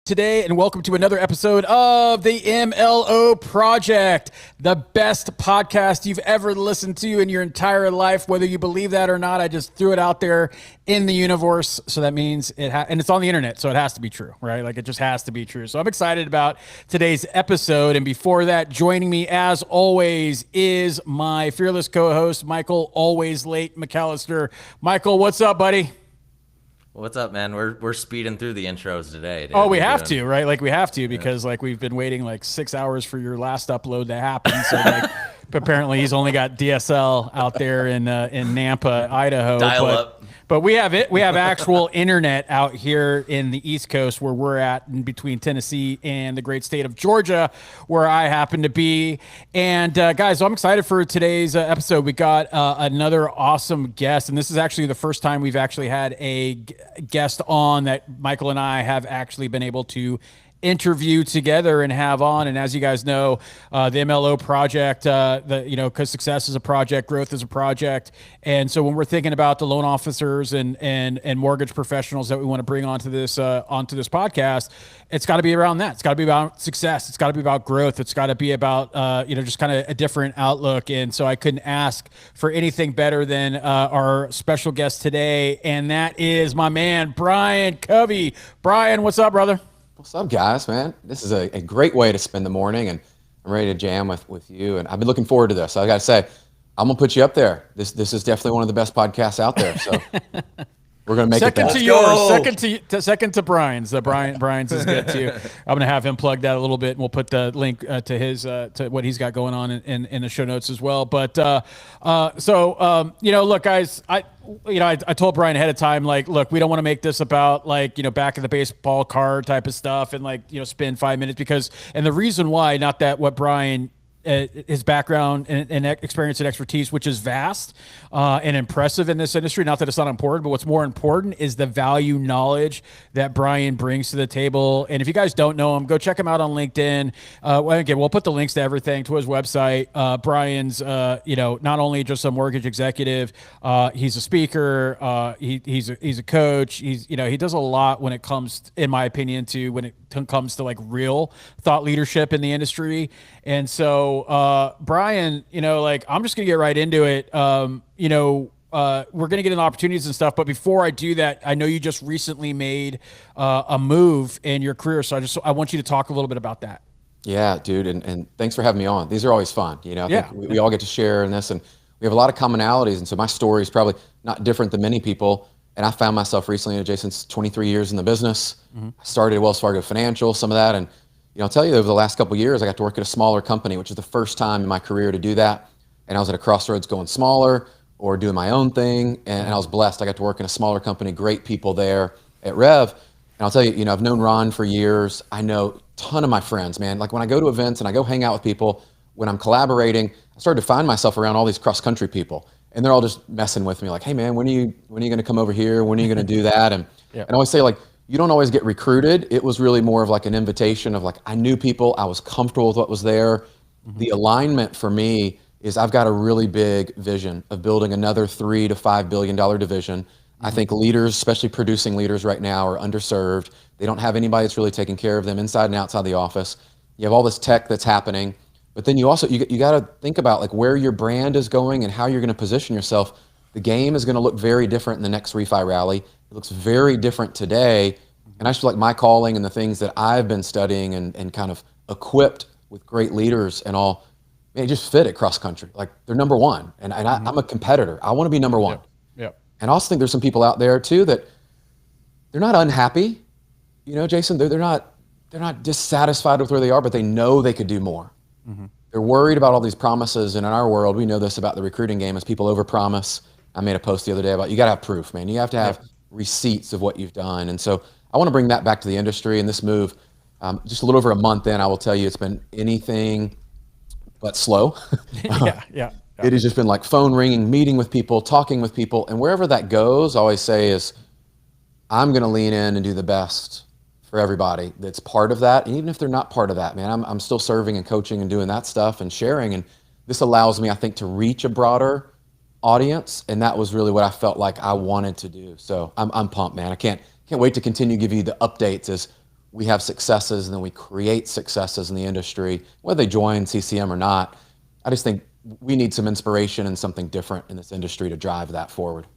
today, and welcome to another episode of the MLO Project, the best podcast you've ever listened to in your entire life. Whether you believe that or not, I just threw it out there in the universe. So that means and it's on the internet, so it has to be true, right? Like, it just has to be true. So I'm excited about today's episode. And before that, joining me as always is my fearless co-host, Michael, always late McAllister. Michael, what's up, buddy? What's up, man? We're speeding through the intros today, dude. Oh, we have to, right? Like, we have to, because like we've been waiting like 6 hours for your last upload to happen. So like, apparently he's only got DSL out there in Nampa, Idaho. Dial up. But we have it. We have actual internet out here in the East Coast where we're at, in between Tennessee and the great state of Georgia, where I happen to be. And guys, so I'm excited for today's episode. We got another awesome guest, and this is actually the first time we've actually had a guest on that Michael and I have actually been able to interview together and have on. And as you guys know, the MLO project, because success is a project, growth is a project. And so when we're thinking about the loan officers and mortgage professionals that we want to bring onto this podcast, it's got to be around that. It's got to be about success. It's got to be about growth. It's got to be about, just kind of a different outlook. And so I couldn't ask for anything better than our special guest today. And that is my man, Brian Covey. Brian, what's up, brother? What's up, guys, man? This is a great way to spend the morning, and I'm ready to jam with you. And I've been looking forward to this. So I got to say, I'm going to put you up there. This is definitely one of the best podcasts out there. So we're going to make second it to yours, second to Brian's. Brian's is good too. I'm going to have him plug that a little bit, and we'll put the link to his to what he's got going on in the show notes as well. But look, guys, I told Brian ahead of time, like, look, we don't want to make this about like, back of the baseball card type of stuff and like, spend 5 minutes and the reason why, not that what Brian, his background and experience and expertise, which is vast and impressive in this industry. Not that it's not important, but what's more important is the value knowledge that Brian brings to the table. And if you guys don't know him, go check him out on LinkedIn. Again, we'll put the links to everything, to his website. Brian's, not only just a mortgage executive, he's a speaker, he's a coach. He does a lot when it comes, in my opinion, when it comes to like real thought leadership in the industry. And so, Brian, I'm just going to get right into it. We're going to get into opportunities and stuff. But before I do that, I know you just recently made a move in your career. So I want you to talk a little bit about that. Yeah, dude. And thanks for having me on. These are always fun. I think we all get to share in this, and we have a lot of commonalities. And so my story is probably not different than many people. And I found myself recently, Jason's 23 years in the business. I started at Wells Fargo Financial, some of that. And I'll tell you, over the last couple of years, I got to work at a smaller company, which is the first time in my career to do that. And I was at a crossroads going smaller or doing my own thing. And I was blessed. I got to work in a smaller company, great people there at Rev. And I'll tell you, I've known Ron for years. I know a ton of my friends, man. Like when I go to events and I go hang out with people, when I'm collaborating, I started to find myself around all these cross-country people. And they're all just messing with me like, hey, man, when are you going to come over here? When are you going to do that? And I always say, like, you don't always get recruited. It was really more of like an invitation of like, I knew people, I was comfortable with what was there. The alignment for me is I've got a really big vision of building another $3 to $5 billion division. I think leaders, especially producing leaders right now, are underserved. They don't have anybody that's really taking care of them inside and outside the office. You have all this tech that's happening, but then you got to think about like where your brand is going and how you're going to position yourself. The game is going to look very different in the next refi rally. It looks very different today. And I just feel like my calling and the things that I've been studying and kind of equipped with great leaders and all, man, it just fit at cross country. Like they're number one. And I'm a competitor. I want to be number one. Yep. And I also think there's some people out there too that they're not unhappy. Jason, they're not dissatisfied with where they are, but they know they could do more. They're worried about all these promises. And in our world, we know this about the recruiting game as people overpromise. I made a post the other day about you got to have proof, man. You have to have receipts of what you've done. And so I want to bring that back to the industry. And this move, just a little over a month in, I will tell you, it's been anything but slow. It has just been like phone ringing, meeting with people, talking with people. And wherever that goes, I always say is, I'm going to lean in and do the best for everybody that's part of that. And even if they're not part of that, man, I'm still serving and coaching and doing that stuff and sharing. And this allows me, I think, to reach a broader audience. And that was really what I felt like I wanted to do. So I'm pumped, man. I can't wait to continue to give you the updates as we have successes and then we create successes in the industry, whether they join CCM or not. I just think we need some inspiration and something different in this industry to drive that forward.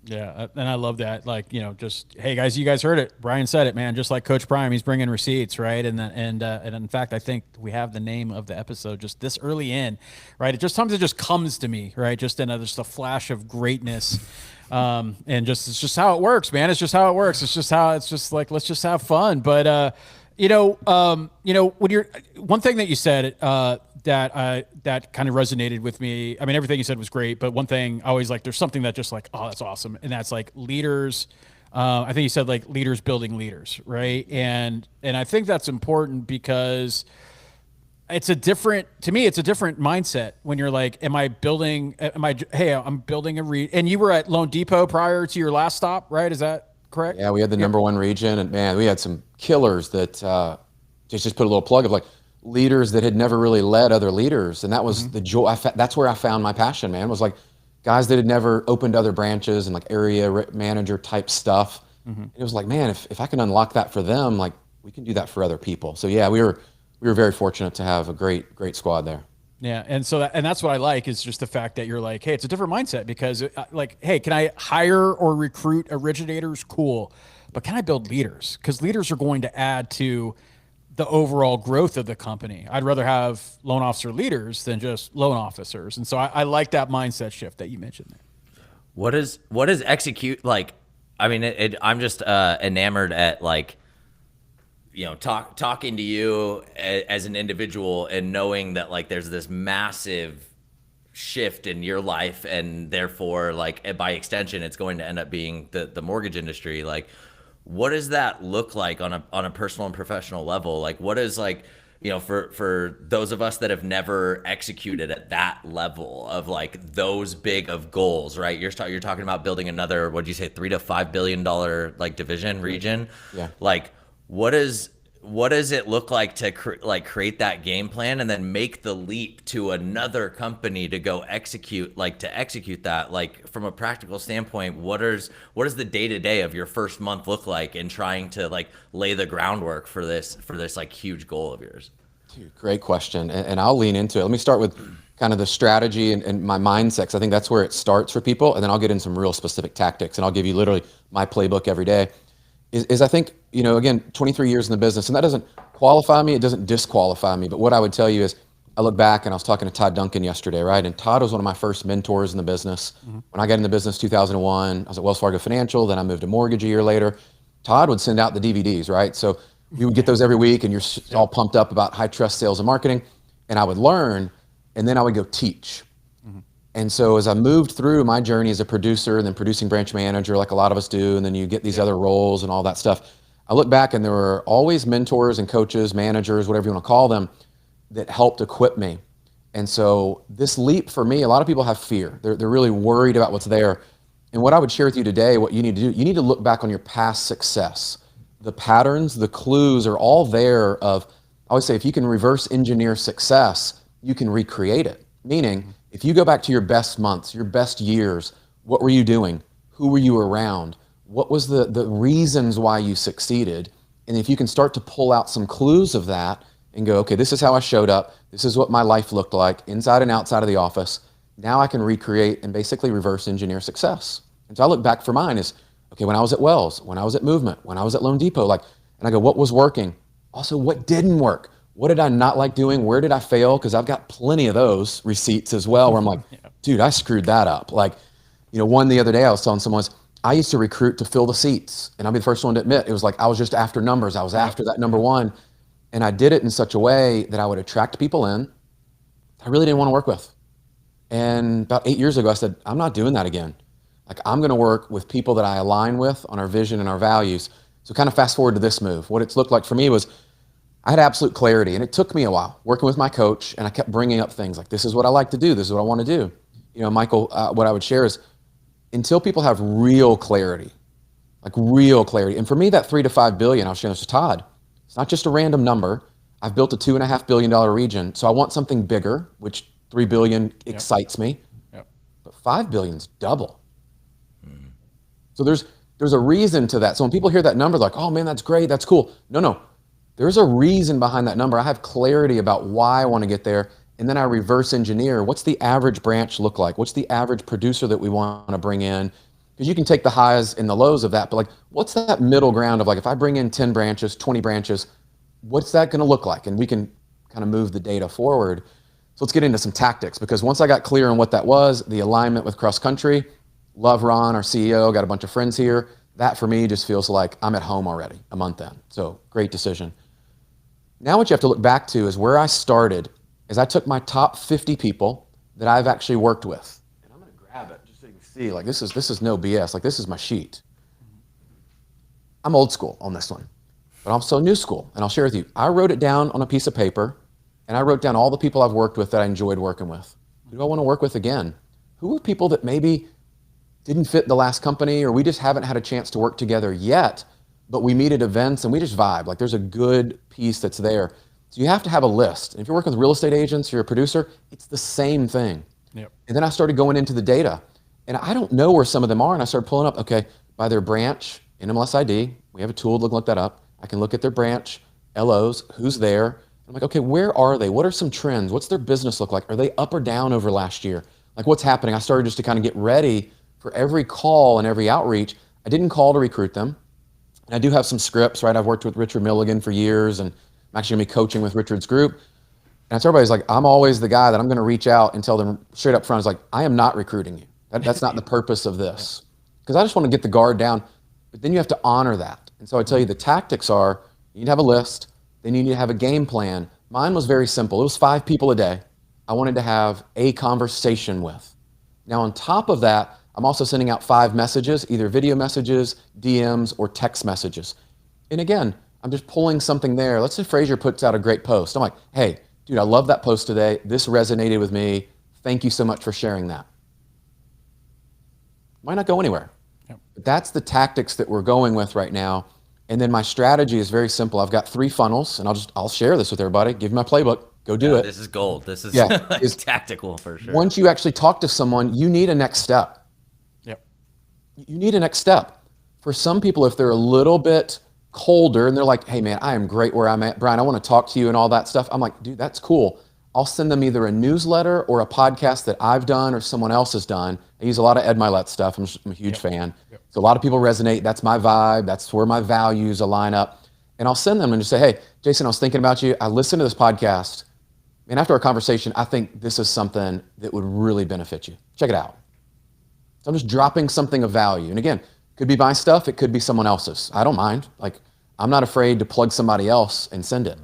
Yeah, and I love that. Like, just, hey guys, you guys heard it. Brian said it, man. Just like Coach Prime, he's bringing receipts, right? And in fact, I think we have the name of the episode just this early in, right? It just sometimes it just comes to me, right? Just a flash of greatness, and it's just how it works, man. It's just how it works. It's just like let's just have fun. But when you're one thing that you said, that kind of resonated with me. I mean, everything you said was great, but one thing I always like, there's something that just like, oh, that's awesome. And that's like leaders. I think you said like leaders building leaders. Right. And I think that's important because it's a different mindset when you're like, I'm building and you were at Lone Depot prior to your last stop, right? Is that correct? Yeah. We had the number one region, and man, we had some killers that, just put a little plug of like, leaders that had never really led other leaders. And that was the joy. That's where I found my passion, man, was like guys that had never opened other branches and like area manager type stuff. It was like, man, if I can unlock that for them, like we can do that for other people. So yeah, we were very fortunate to have a great squad there. Yeah. And so that's what I like is just the fact that you're like, hey, it's a different mindset because like, hey, can I hire or recruit originators? Cool. But can I build leaders? Because leaders are going to add to the overall growth of the company. I'd rather have loan officer leaders than just loan officers. And so I like that mindset shift that you mentioned there. What is execute like? I mean, I'm just enamored at like, talking to you as an individual and knowing that like there's this massive shift in your life, and therefore like by extension, it's going to end up being the mortgage industry. Like, what does that look like on a personal and professional level? Like, what is like, for those of us that have never executed at that level of like those big of goals, right? You're talking about building another, what'd you say, $3 to $5 billion like division region? Yeah. Like, what does it look like to create that game plan and then make the leap to another company to go execute that? Like from a practical standpoint, what does the day-to-day of your first month look like in trying to like lay the groundwork for this like huge goal of yours? Dude, great question. And I'll lean into it. Let me start with kind of the strategy and my mindset, 'cause I think that's where it starts for people. And then I'll get into some real specific tactics, and I'll give you literally my playbook every day. Is I think, again, 23 years in the business, and that doesn't qualify me, it doesn't disqualify me. But what I would tell you is, I look back and I was talking to Todd Duncan yesterday, right? And Todd was one of my first mentors in the business. When I got in the business 2001, I was at Wells Fargo Financial, then I moved to mortgage a year later. Todd would send out the DVDs, right? So you would get those every week and you're all pumped up about high trust sales and marketing. And I would learn, and then I would go teach. And so as I moved through my journey as a producer and then producing branch manager, like a lot of us do, and then you get these other roles and all that stuff, I look back and there were always mentors and coaches, managers, whatever you want to call them, that helped equip me. And so this leap for me, a lot of people have fear. They're really worried about what's there. And what I would share with you today, what you need to do, you need to look back on your past success. The patterns, the clues are all there of, I would say, if you can reverse engineer success, you can recreate it. Meaning, if you go back to your best months, your best years, what were you doing? Who were you around? What was the reasons why you succeeded? And if you can start to pull out some clues of that and go, okay, this is how I showed up. This is what my life looked like inside and outside of the office. Now I can recreate and basically reverse engineer success. And so I look back for mine is, okay, when I was at Wells, when I was at Movement, when I was at Lone Depot, and I go, what was working? Also, what didn't work? What did I not like doing? Where did I fail? Because I've got plenty of those receipts as well where I'm like, dude, I screwed that up. One the other day I was telling someone, I used to recruit to fill the seats. And I'll be the first one to admit, it was like I was just after numbers. I was after that number one. And I did it in such a way that I would attract people in I really didn't want to work with. And about 8 years ago, I said, I'm not doing that again. I'm going to work with people that I align with on our vision and our values. So kind of fast forward to this move. What it's looked like for me was I had absolute clarity, and it took me a while working with my coach, and I kept bringing up things like, this is what I like to do. This is what I want to do. Michael, what I would share is until people have real clarity, and for me, that $3 to $5 billion, I was sharing this with Todd, it's not just a random number. I've built a $2.5 billion region, so I want something bigger, which $3 billion excites me, but $5 billion's double. So there's a reason to that. So when people hear that number, they're like, oh man, that's great, that's cool. No. There's a reason behind that number. I have clarity about why I want to get there. And then I reverse engineer. What's the average branch look like? What's the average producer that we want to bring in? Because you can take the highs and the lows of that, but like, what's that middle ground of like, if I bring in 10 branches, 20 branches, what's that going to look like? And we can kind of move the data forward. So let's get into some tactics, because once I got clear on what that was, the alignment with cross country, love Ron, our CEO, got a bunch of friends here. That for me just feels like I'm at home already a month in. So great decision. Now what you have to look back to is where I started is I took my top 50 people that I've actually worked with. And I'm going to grab it just so you can see, like this is no BS. Like this is my sheet. I'm old school on this one, but I'm also new school. And I'll share with you, I wrote it down on a piece of paper, and I wrote down all the people I've worked with that I enjoyed working with. Who do I want to work with again? Who are people that maybe didn't fit the last company, or we just haven't had a chance to work together yet, but we meet at events and we just vibe. Like there's a good piece that's there. So you have to have a list. And if you're working with real estate agents, you're a producer, it's the same thing. Yep. And then I started going into the data, and I don't know where some of them are. And I started pulling up, okay, by their branch, NMLS ID, we have a tool to look that up. I can look at their branch, LOs, who's there. I'm like, okay, where are they? What are some trends? What's their business look like? Are they up or down over last year? Like what's happening? I started just to kind of get ready for every call and every outreach. I didn't call to recruit them. And I do have some scripts, right? I've worked with Richard Milligan for years, and I'm actually gonna be coaching with Richard's group. And so everybody's like, I'm always the guy that I'm gonna reach out and tell them straight up front, is like, I am not recruiting you. That's not the purpose of this. Because I just wanna get the guard down, but then you have to honor that. And so I tell you, the tactics are, you need to have a list, then you need to have a game plan. Mine was very simple. It was 5 people a day I wanted to have a conversation with. Now on top of that, I'm also sending out 5 messages, either video messages, DMs, or text messages. And again, I'm just pulling something there. Let's say Frazier puts out a great post. I'm like, hey, dude, I love that post today. This resonated with me. Thank you so much for sharing that. Might not go anywhere. Yep. But that's the tactics that we're going with right now. And then my strategy is very simple. I've got 3 funnels, and I'll share this with everybody. Give me my playbook. Go do it. This is gold. This is it's tactical for sure. Once you actually talk to someone, you need a next step. Yep. You need a next step. For some people, if they're a little bit colder and they're like, hey man, I am great where I'm at. Brian, I want to talk to you and all that stuff. I'm like, dude, that's cool. I'll send them either a newsletter or a podcast that I've done or someone else has done. I use a lot of Ed Milet stuff. I'm a huge fan. Yep. So a lot of people resonate. That's my vibe. That's where my values align up. And I'll send them and just say, hey, Jason, I was thinking about you. I listened to this podcast. And after our conversation, I think this is something that would really benefit you. Check it out. So I'm just dropping something of value. And again, could be my stuff. It could be someone else's. I don't mind. Like, I'm not afraid to plug somebody else and send it.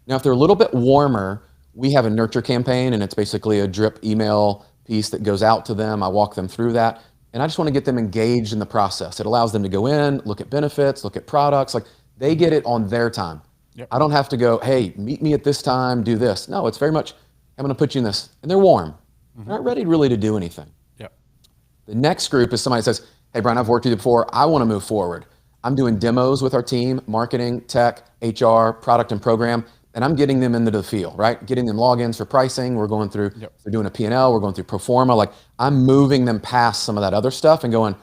Now, if they're a little bit warmer, we have a nurture campaign, and it's basically a drip email piece that goes out to them. I walk them through that. And I just want to get them engaged in the process. It allows them to go in, look at benefits, look at products. Like, they get it on their time. Yep. I don't have to go, hey, meet me at this time, do this. No, it's very much, I'm going to put you in this. And they're warm. Mm-hmm. They're not ready really to do anything. Yep. The next group is somebody that says, hey, Brian, I've worked with you before. I want to move forward. I'm doing demos with our team, marketing, tech, HR, product, and program, and I'm getting them into the field, right? Getting them logins for pricing. We're going through, We're doing a P&L. We're going through pro forma. Like, I'm moving them past some of that other stuff and going,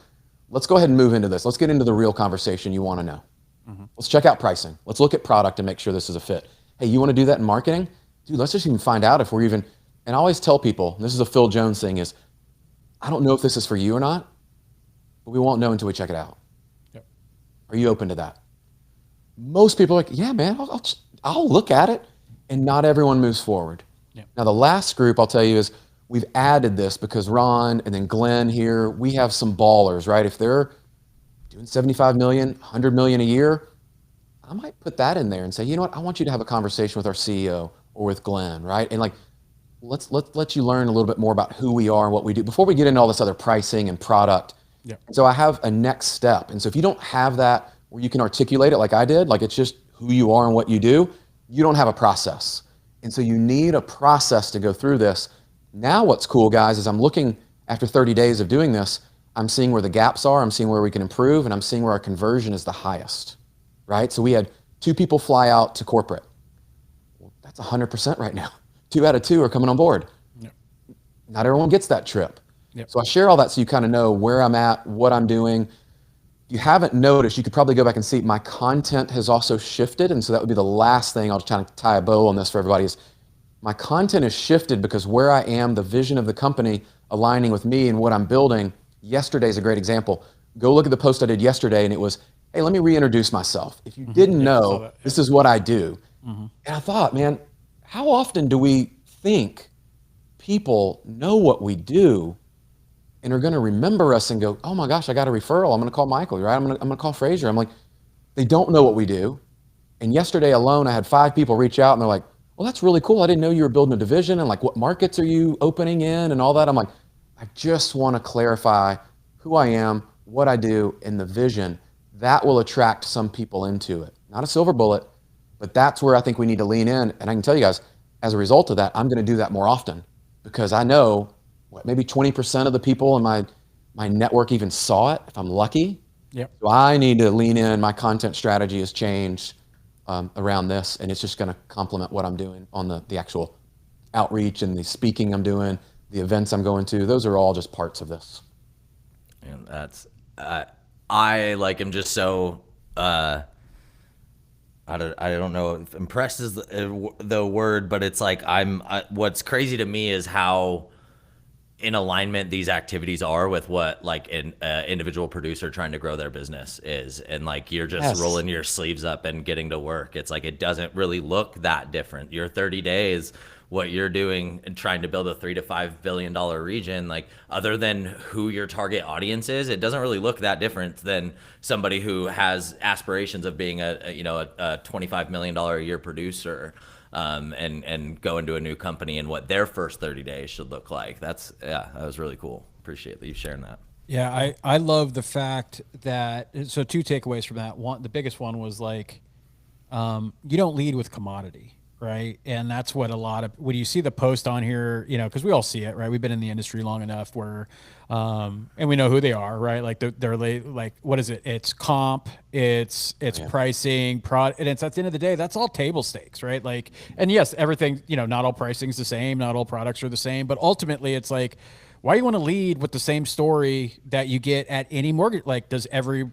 let's go ahead and move into this. Let's get into the real conversation you want to know. Mm-hmm. Let's check out pricing. Let's look at product and make sure this is a fit. Hey, you want to do that in marketing? Dude, let's just even find out if we're even, and I always tell people, and this is a Phil Jones thing, is I don't know if this is for you or not, but we won't know until we check it out. Yep. Are you open to that? Most people are like, yeah, man, I'll look at it, and not everyone moves forward. Yep. Now, the last group I'll tell you is we've added this because Ron and then Glenn here, we have some ballers, right? If they're doing 75 million, 100 million a year, I might put that in there and say, you know what, I want you to have a conversation with our CEO or with Glenn, right? And like, let's let you learn a little bit more about who we are and what we do before we get into all this other pricing and product. Yeah. So I have a next step. And so if you don't have that where you can articulate it like I did, like it's just who you are and what you do, you don't have a process. And so you need a process to go through this. Now what's cool, guys, is I'm looking after 30 days of doing this, I'm seeing where the gaps are, I'm seeing where we can improve, and I'm seeing where our conversion is the highest, right? So we had 2 people fly out to corporate. Well, that's 100% right now. 2 out of 2 are coming on board. Yep. Not everyone gets that trip. Yep. So I share all that so you kind of know where I'm at, what I'm doing. you haven't noticed, you could probably go back and see my content has also shifted. And so that would be the last thing I'll just kind of tie a bow on this for everybody is my content has shifted because where I am, the vision of the company aligning with me and what I'm building. Yesterday's a great example. Go look at the post I did yesterday and it was, hey, let me reintroduce myself. If you didn't know, this is what I do. And I thought, man, how often do we think people know what we do and are going to remember us and go, oh my gosh, I got a referral. I'm going to call Michael, right? I'm going to call Fraser. I'm like, they don't know what we do. And yesterday alone, I had 5 people reach out and they're like, well, that's really cool. I didn't know you were building a division and like what markets are you opening in and all that. I'm like, I just want to clarify who I am, what I do, and the vision. That will attract some people into it. Not a silver bullet, but that's where I think we need to lean in. And I can tell you guys, as a result of that, I'm going to do that more often because I know maybe 20% of the people in my network even saw it, if I'm lucky. Yep. So I need to lean in. My content strategy has changed around this, and it's just going to complement what I'm doing on the actual outreach and the speaking I'm doing, the events I'm going to. Those are all just parts of this. And that's I like am just so I don't know if impressed is the word, but it's like what's crazy to me is how in alignment these activities are with what like an individual producer trying to grow their business is. And like you're just rolling your sleeves up and getting to work. It's like it doesn't really look that different. Your 30 days, what you're doing and trying to build a $3 to $5 billion region, like other than who your target audience is, it doesn't really look that different than somebody who has aspirations of being a $25 million a year producer. And go into a new company and what their first 30 days should look like. That was really cool. Appreciate that you sharing that. Yeah, I love the fact that, so 2 takeaways from that. One, the biggest one was like, you don't lead with commodity, right? And that's what a lot of, when you see the post on here, because we all see it, right? We've been in the industry long enough where, and we know who they are, right? Like they're like, what is it? It's comp, it's pricing, and it's at the end of the day, that's all table stakes, right? Like, and yes, everything, not all pricing's the same, not all products are the same, but ultimately it's like, why you want to lead with the same story that you get at any mortgage? Like, does every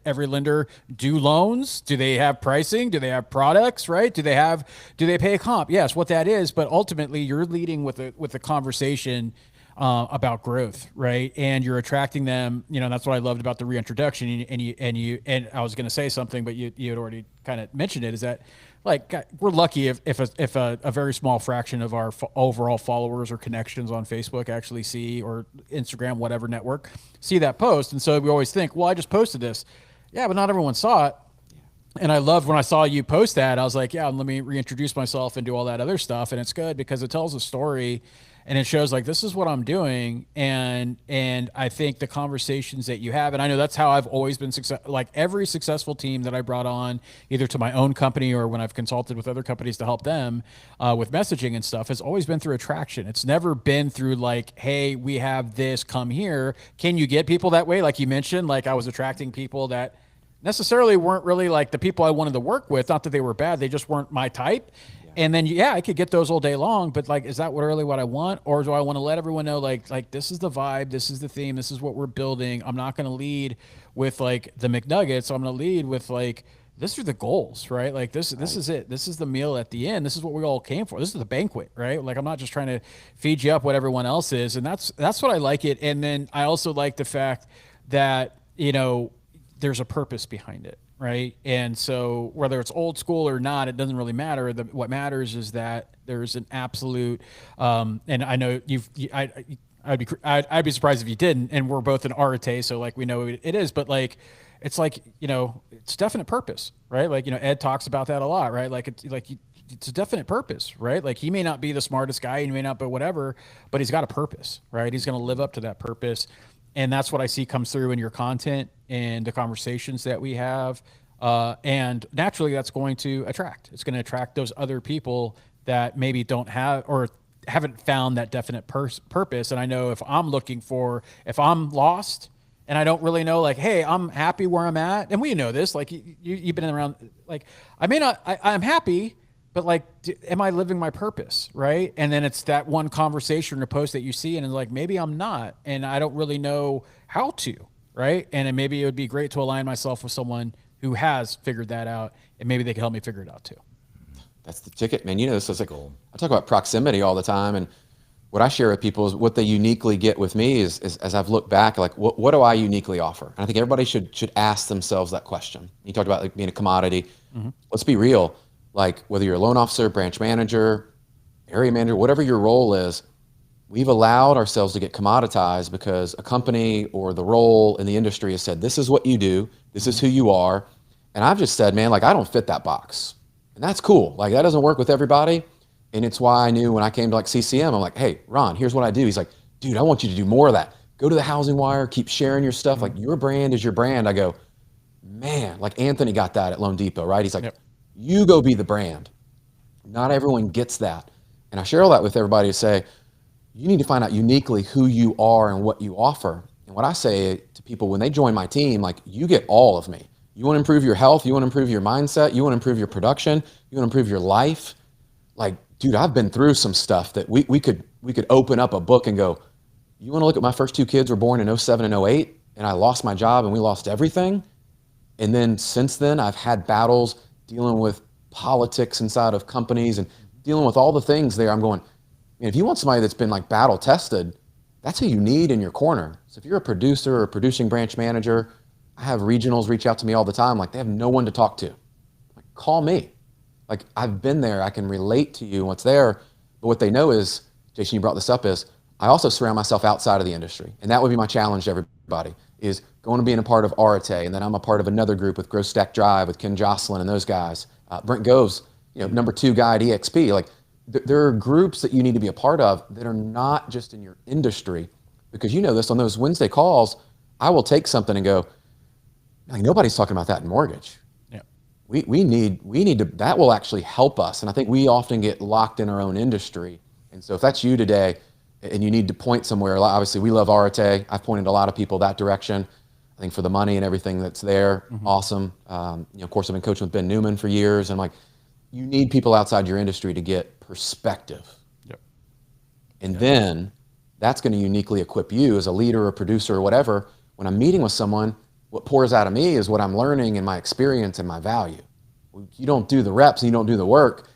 lender do loans? Do they have pricing? Do they have products? Right? Do they pay a comp? Yes, what that is. But ultimately, you're leading with a conversation about growth, right? And you're attracting them. That's what I loved about the reintroduction. And I was going to say something, but you had already kind of mentioned it. Is that like we're lucky if a very small fraction of our overall followers or connections on Facebook actually see, or Instagram, whatever network, see that post. And so we always think, well, I just posted this. Yeah, but not everyone saw it. And I loved when I saw you post that. I was like, yeah, let me reintroduce myself and do all that other stuff. And it's good because it tells a story and it shows like, this is what I'm doing. And I think the conversations that you have, and I know that's how I've always been like every successful team that I brought on either to my own company or when I've consulted with other companies to help them with messaging and stuff, has always been through attraction. It's never been through like, hey, we have this, come here. Can you get people that way? Like you mentioned, like I was attracting people that necessarily weren't really like the people I wanted to work with. Not that they were bad, they just weren't my type. And then, I could get those all day long, but like, is that really what I want? Or do I want to let everyone know, like this is the vibe, this is the theme, this is what we're building. I'm not going to lead with like the McNuggets. I'm going to lead with like, this are the goals, right? Like this is it. This is the meal at the end. This is what we all came for. This is the banquet, right? Like I'm not just trying to feed you up what everyone else is. And that's what I like it. And then I also like the fact that, there's a purpose behind it. Right. And so whether it's old school or not, it doesn't really matter. What matters is that there's an absolute, and I know I'd be surprised if you didn't, and we're both in Arate. So like, we know it is, but like, it's like, it's definite purpose, right? Like, Ed talks about that a lot, right? Like it's a definite purpose, right? Like he may not be the smartest guy, he may not be whatever, but he's got a purpose, right? He's going to live up to that purpose. And that's what I see comes through in your content and the conversations that we have. And naturally that's going to attract. It's going to attract those other people that maybe don't have or haven't found that definite purpose. And I know if I'm lost and I don't really know, like, hey, I'm happy where I'm at. And we know this, like you've been around, like I'm happy, but like, am I living my purpose? Right. And then it's that one conversation or post that you see and it's like, maybe I'm not, and I don't really know how to, right? And then maybe it would be great to align myself with someone who has figured that out, and maybe they can help me figure it out too. That's the ticket, man. This is like, I talk about proximity all the time, and what I share with people is what they uniquely get with me is as I've looked back, like what do I uniquely offer? And I think everybody should ask themselves that question. You talked about like being a commodity. Let's be real. Like whether you're a loan officer, branch manager, area manager, whatever your role is, we've allowed ourselves to get commoditized because a company or the role in the industry has said, this is what you do, this is who you are. And I've just said, man, like I don't fit that box. And that's cool. Like that doesn't work with everybody. And it's why I knew when I came to like CCM, I'm like, hey, Ron, here's what I do. He's like, dude, I want you to do more of that. Go to the Housing Wire, keep sharing your stuff. Like your brand is your brand. I go, man, like Anthony got that at Loan Depot, right? He's like, you go be the brand. Not everyone gets that. And I share all that with everybody to say, you need to find out uniquely who you are and what you offer. And what I say to people when they join my team, like you get all of me. You want to improve your health, you want to improve your mindset, you want to improve your production, you want to improve your life. Like, dude, I've been through some stuff that we could open up a book and go, you want to look at my first two kids were born in 07 and 08 and I lost my job and we lost everything. And then since then I've had battles dealing with politics inside of companies and dealing with all the things there. I'm going, if you want somebody that's been like battle tested, that's who you need in your corner. So if you're a producer or a producing branch manager, I have regionals reach out to me all the time. Like they have no one to talk to. Like, call me. Like I've been there. I can relate to you and what's there. But what they know is, Jason, you brought this up, is I also surround myself outside of the industry. And that would be my challenge to everybody is going to being a part of Arate. And then I'm a part of another group with Growth Stack Drive with Ken Jocelyn and those guys. Brent Gove's, number 2 guy at EXP. Like there are groups that you need to be a part of that are not just in your industry, because you know this, on those Wednesday calls, I will take something and go, like nobody's talking about that in mortgage. Yeah. We need to, that will actually help us. And I think we often get locked in our own industry. And so if that's you today and you need to point somewhere, obviously we love Arate. I've pointed a lot of people that direction. I think for the money and everything that's there, awesome. Of course I've been coaching with Ben Newman for years, and like, you need people outside your industry to get perspective. Yep. And then that's going to uniquely equip you as a leader or producer or whatever. When I'm meeting with someone, what pours out of me is what I'm learning and my experience and my value. You don't do the reps and you don't do the work,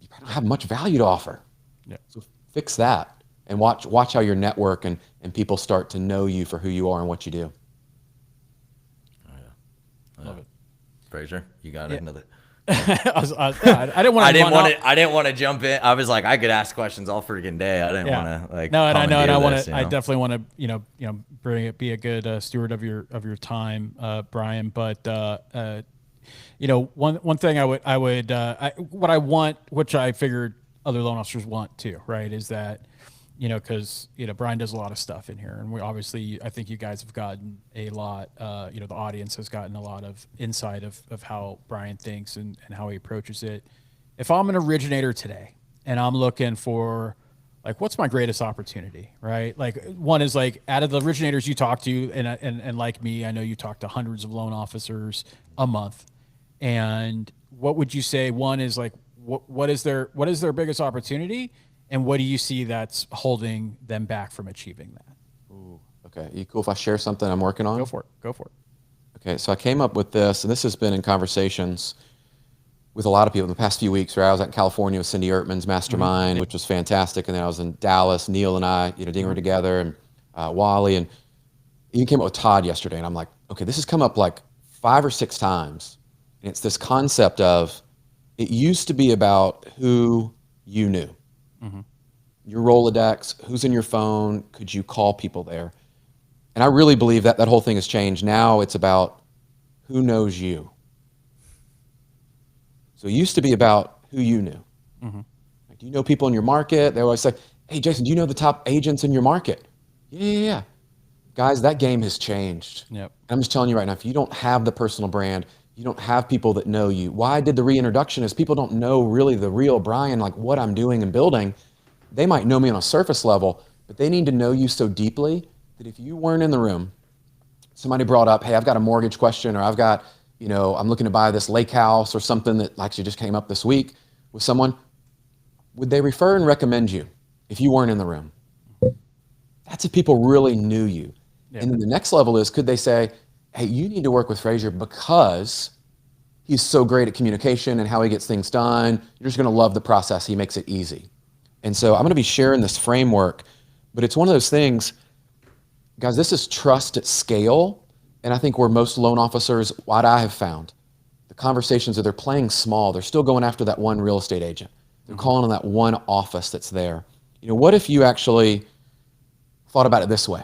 you don't have much value to offer. Yep. So fix that and watch how your network and people start to know you for who you are and what you do. Oh, yeah. Love it. Fraser, you got another. I didn't want to. I didn't want to jump in. I was like, I could ask questions all freaking day. I didn't want to like. No, and I know, and I want this, to. I definitely want to, be a good steward of your time, Brian. But one thing what I want, which I figured other loan officers want too, right, is that, because Brian does a lot of stuff in here, and we obviously, I think you guys have gotten a lot. The audience has gotten a lot of insight of how Brian thinks and how he approaches it. If I'm an originator today and I'm looking for, like, what's my greatest opportunity, right? Like, one is like, out of the originators you talk to, and like me, I know you talk to hundreds of loan officers a month. And what would you say? One is like, what is their biggest opportunity? And what do you see that's holding them back from achieving that? Ooh, okay. You cool if I share something I'm working on? Go for it. Okay, so I came up with this, and this has been in conversations with a lot of people in the past few weeks, where I was out in California with Cindy Ertman's mastermind, which was fantastic. And then I was in Dallas, Neil and I, dinner together, and Wally, and you came up with Todd yesterday. And I'm like, okay, this has come up like 5 or 6 times. And it's this concept of, it used to be about who you knew. Your Rolodex, who's in your phone, could you call people there? And I really believe that whole thing has changed. Now it's about who knows you. So it used to be about who you knew. Like, do you know people in your market? They always say, hey, Jason, do you know the top agents in your market? Yeah. Guys, that game has changed. Yep. And I'm just telling you right now, if you don't have the personal brand, you don't have people that know you. Why I did the reintroduction is people don't know really the real Brian, like what I'm doing and building. They might know me on a surface level, but they need to know you so deeply that if you weren't in the room, somebody brought up, hey, I've got a mortgage question, or I've got, I'm looking to buy this lake house or something that actually just came up this week with someone, would they refer and recommend you if you weren't in the room? That's if people really knew you. Yeah. And then the next level is, could they say, hey, you need to work with Fraser because he's so great at communication and how he gets things done. You're just going to love the process. He makes it easy. And so I'm going to be sharing this framework, but it's one of those things, guys, this is trust at scale. And I think where most loan officers, what I have found, the conversations are they're playing small. They're still going after that one real estate agent. They're calling on that one office that's there. You know, what if you actually thought about it this way?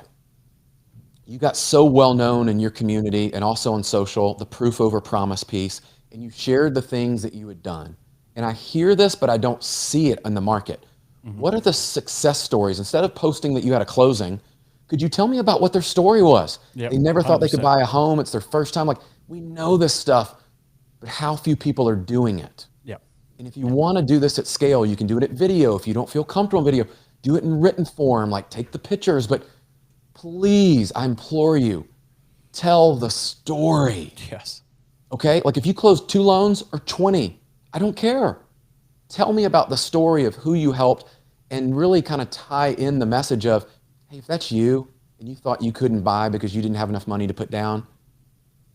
You got so well known in your community and also on social, the proof over promise piece, and you shared the things that you had done. And I hear this, but I don't see it in the market. What are the success stories? Instead of posting that you had a closing, could you tell me about what their story was? Yep, They never thought they 100%. could buy a home. It's their first time. Like, we know this stuff, but how few people are doing it. Yeah. And if you want to do this at scale, you can do it at video. If you don't feel comfortable in video, do it in written form, like take the pictures, but please, I implore you, tell the story. Yes. Okay? Like if you close 2 loans or 20, I don't care. Tell me about the story of who you helped and really kind of tie in the message of, hey, if that's you and you thought you couldn't buy because you didn't have enough money to put down,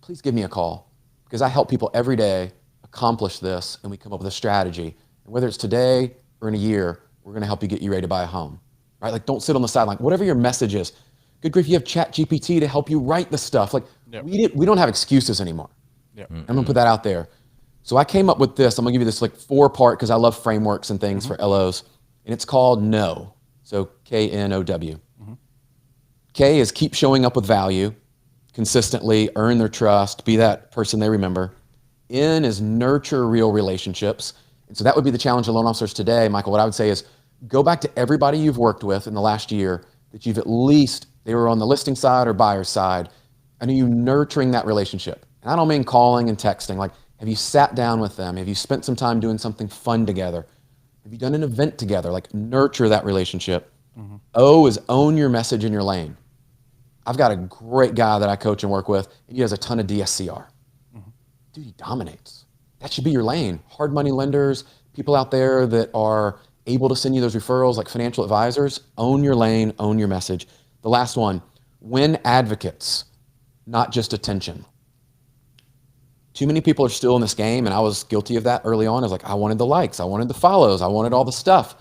please give me a call, because I help people every day accomplish this, and we come up with a strategy. And whether it's today or in a year, we're going to help you get you ready to buy a home, right? Like, don't sit on the sideline. Whatever your message is, good grief, you have ChatGPT to help you write the stuff. Like, Yep. we don't have excuses anymore. Yeah. I'm going to put that out there. So I came up with this. I'm going to give you this like 4-part, because I love frameworks and things for LOs. And it's called KNOW. So KNOW. K is keep showing up with value, consistently, earn their trust, be that person they remember. N is nurture real relationships. And so that would be the challenge of loan officers today, Michael. What I would say is go back to everybody you've worked with in the last year that you've at least, they were on the listing side or buyer side, and are you nurturing that relationship? And I don't mean calling and texting. Like, have you sat down with them? Have you spent some time doing something fun together? Have you done an event together? Like, nurture that relationship. O is own your message in your lane. I've got a great guy that I coach and work with, and he has a ton of DSCR. Dude, he dominates. That should be your lane. Hard money lenders, people out there that are able to send you those referrals, like financial advisors, own your lane, own your message. The last one, win advocates, not just attention. Too many people are still in this game, and I was guilty of that early on. I was like, I wanted the likes, I wanted the follows, I wanted all the stuff.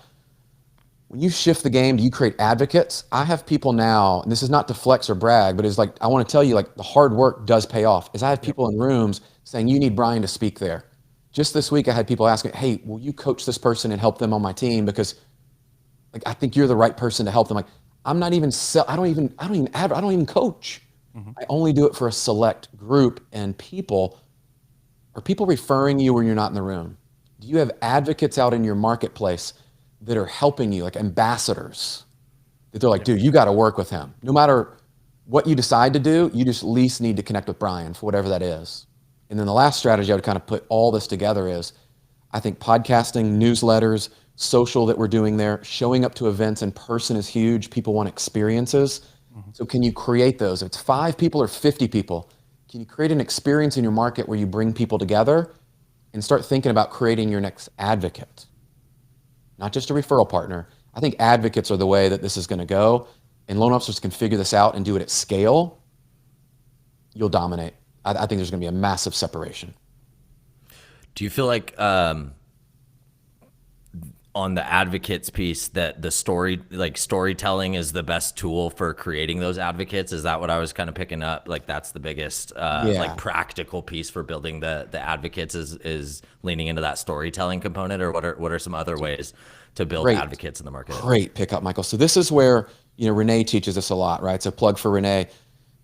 When you shift the game, do you create advocates? I have people now, and this is not to flex or brag, but it's like, I want to tell you, like, the hard work does pay off. Is I have people in rooms saying, you need Brian to speak there. Just this week, I had people asking, hey, will you coach this person and help them on my team? Because, like, I think you're the right person to help them. Like, I'm not even, I don't even coach. I only do it for a select group and people. Are people referring you when you're not in the room? Do you have advocates out in your marketplace that are helping you, like ambassadors, that they're like, dude, you got to work with him. No matter what you decide to do, you just at least need to connect with Brian for whatever that is. And then the last strategy I would kind of put all this together is, I think podcasting, newsletters, social that we're doing there, showing up to events in person is huge. People want experiences. So can you create those? If it's 5 people or 50 people, can you create an experience in your market where you bring people together and start thinking about creating your next advocate? Not just a referral partner. I think advocates are the way that this is going to go, and loan officers can figure this out and do it at scale. You'll dominate. I think there's going to be a massive separation. Do you feel like on the advocates piece that the storytelling is the best tool for creating those advocates? Is that what I was kind of picking up? Like, that's the biggest like practical piece for building the advocates is leaning into that storytelling component, or what are some other ways to build advocates in the market? Great pickup, Michael. So this is where, Renee teaches us a lot, right? So plug for Renee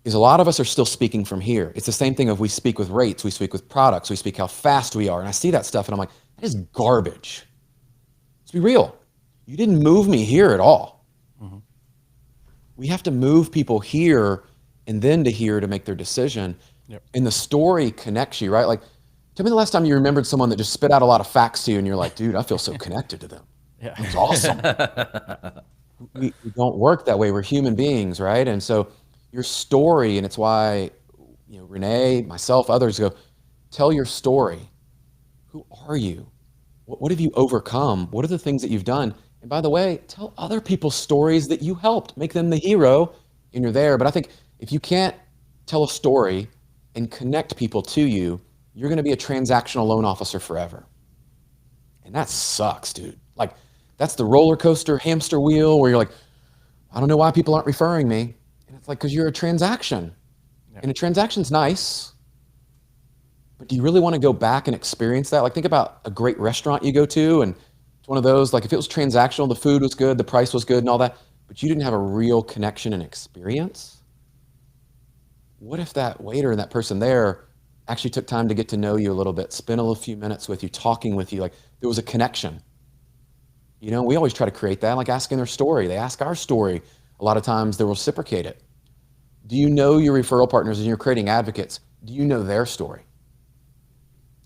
is a lot of us are still speaking from here. It's the same thing if we speak with rates, we speak with products, we speak how fast we are. And I see that stuff and I'm like, that is garbage. Let's be real. You didn't move me here at all. We have to move people here and then to here to make their decision. And the story connects you, right? Like, tell me the last time you remembered someone that just spit out a lot of facts to you and you're like, dude, I feel so connected to them. It's awesome. we don't work that way. We're human beings, right? And so your story, and it's why, Renee, myself, others go, tell your story. Who are you? What have you overcome? What are the things that you've done? And by the way, tell other people's stories that you helped. Make them the hero, and you're there. But I think If you can't tell a story and connect people to you, you're going to be a transactional loan officer forever. And that sucks, dude. Like, that's the roller coaster hamster wheel where you're like, I don't know why people aren't referring me. And it's like, because you're a transaction. Yeah. And a transaction's nice. But do you really want to go back and experience that? Like, think about a great restaurant you go to, and it's one of those, like, if it was transactional, the food was good, the price was good and all that, but you didn't have a real connection and experience. What if that waiter and that person there actually took time to get to know you a little bit, spend a few minutes with you, talking with you, like there was a connection? You know, we always try to create that, like asking their story. They ask our story. A lot of times they'll reciprocate it. Do you know your referral partners and you're creating advocates? Do you know their story?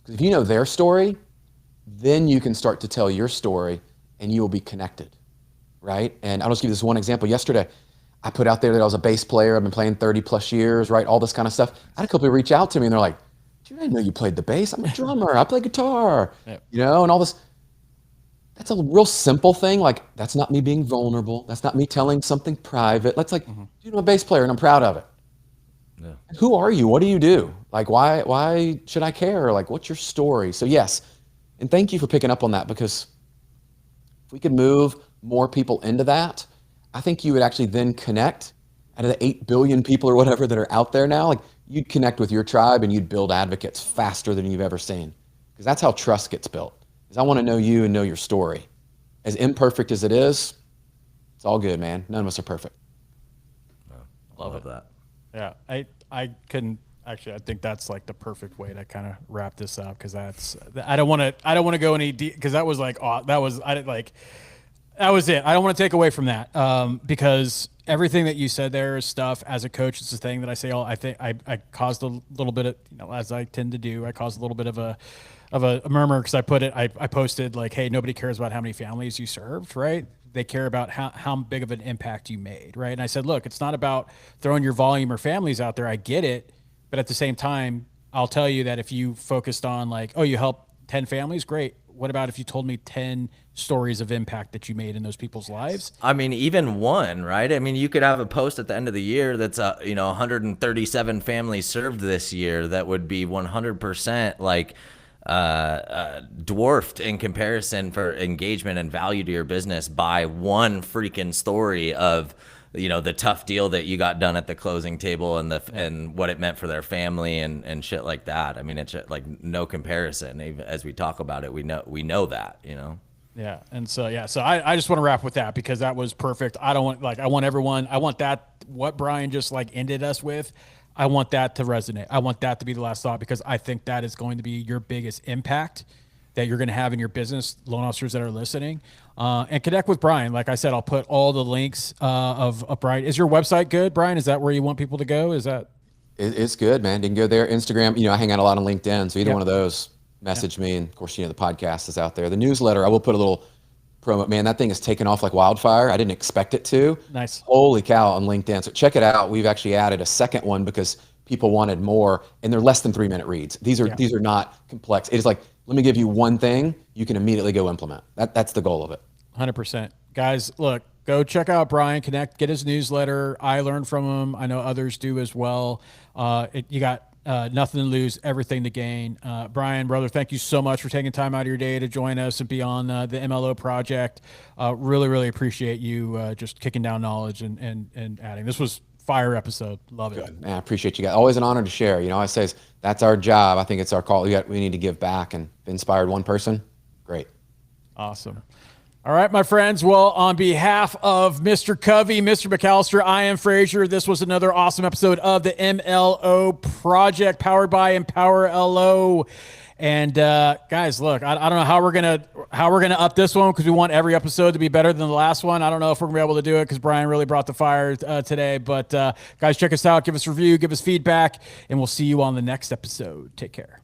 Because if you know their story, then you can start to tell your story and you will be connected, right? And I'll just give you this one example. Yesterday, I put out there that I was a bass player. I've been playing 30 plus years, right? All this kind of stuff. I had a couple people reach out to me and they're like, dude, I didn't know you played the bass. I'm a drummer. I play guitar, you know, and all this. That's a real simple thing. Like, that's not me being vulnerable. That's not me telling something private. That's like, dude, I'm a bass player and I'm proud of it. Yeah. Who are you? What do you do? Like, why should I care? Like, what's your story? So yes, and thank you for picking up on that, because if we could move more people into that, I think you would actually then connect. Out of the 8 billion people or whatever that are out there now, like, you'd connect with your tribe and you'd build advocates faster than you've ever seen. Because that's how trust gets built. Is I want to know you and know your story. As imperfect as it is, it's all good, man. None of us are perfect. Love that. Yeah, I couldn't actually. I think that's like the perfect way to kind of wrap this up, because I don't want to go any deep, because that was like that was it. I don't want to take away from that, because everything that you said there is stuff. As a coach, it's the thing that I say. I think I caused a little bit of, as I tend to do, I caused a little bit of a murmur, because I posted like, hey, nobody cares about how many families you served, right? They care about how big of an impact you made, right? And I said, look, it's not about throwing your volume or families out there. I get it. But at the same time, I'll tell you that if you focused on like, oh, you helped 10 families, great. What about if you told me 10 stories of impact that you made in those people's lives? I mean, even one, right? I mean, you could have a post at the end of the year that's 137 families served this year. That would be 100% like dwarfed in comparison for engagement and value to your business by one freaking story of, the tough deal that you got done at the closing table and what it meant for their family and shit like that. I mean, it's like no comparison. Even as we talk about it, we know that, Yeah. And so, I just want to wrap with that, because that was perfect. I want that, what Brian just like ended us with, I want that to resonate. I want that to be the last thought, because I think that is going to be your biggest impact that you're going to have in your business, loan officers that are listening. And connect with Brian. Like I said, I'll put all the links of Brian. Is your website good, Brian? Is that where you want people to go? Is that? It's good, man. You can go there. Instagram, I hang out a lot on LinkedIn. So either one of those, message me. And of course, the podcast is out there. The newsletter, I will put a little promo. Man, that thing has taken off like wildfire. I didn't expect it to. Nice. Holy cow, on LinkedIn. So check it out. We've actually added a second one because people wanted more, and they're less than 3-minute reads. These are not complex. It is like, let me give you one thing you can immediately go implement. That's the goal of it. 100%. Guys, look, go check out Brian, connect, get his newsletter. I learned from him. I know others do as well. You got nothing to lose, everything to gain. Brian, brother, thank you so much for taking time out of your day to join us and be on the MLO project. Really, really appreciate you just kicking down knowledge and adding. This was fire episode. Love it. Good. Man, I appreciate you guys. Always an honor to share. I say that's our job. I think it's our call. We need to give back, and inspired one person. Great. Awesome. All right, my friends. Well, on behalf of Mr. Covey, Mr. McAllister, I am Frazier. This was another awesome episode of the MLO Project, powered by Empower LO. And guys, look, I don't know how we're gonna up this one, because we want every episode to be better than the last one. I don't know if we're gonna be able to do it, because Brian really brought the fire today. But guys, check us out, give us a review, give us feedback, and we'll see you on the next episode. Take care.